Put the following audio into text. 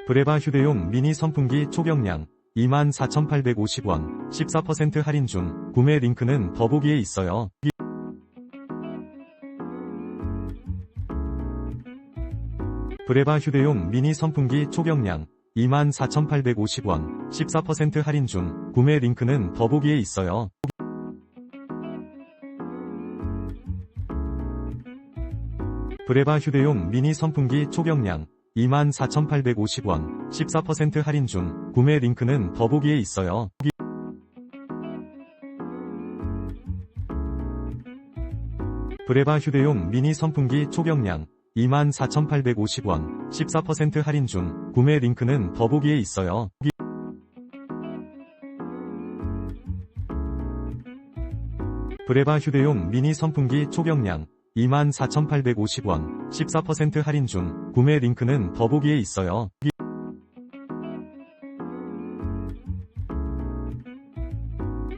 브레바 휴대용 미니 선풍기 초경량 24,850원 14% 할인 중. 구매 링크는 더보기에 있어요. 브레바 휴대용 미니 선풍기 초경량 24,850원 14% 할인 중. 구매 링크는 더보기에 있어요. 브레바 휴대용 미니 선풍기 초경량 24,850원 14% 할인 중. 구매 링크는 더보기에 있어요. 브레바 휴대용 미니 선풍기 초경량 24,850원 14% 할인 중. 구매 링크는 더보기에 있어요. 브레바 휴대용 미니 선풍기 초경량 24,850원 14% 할인 중. 구매 링크는 더보기에 있어요.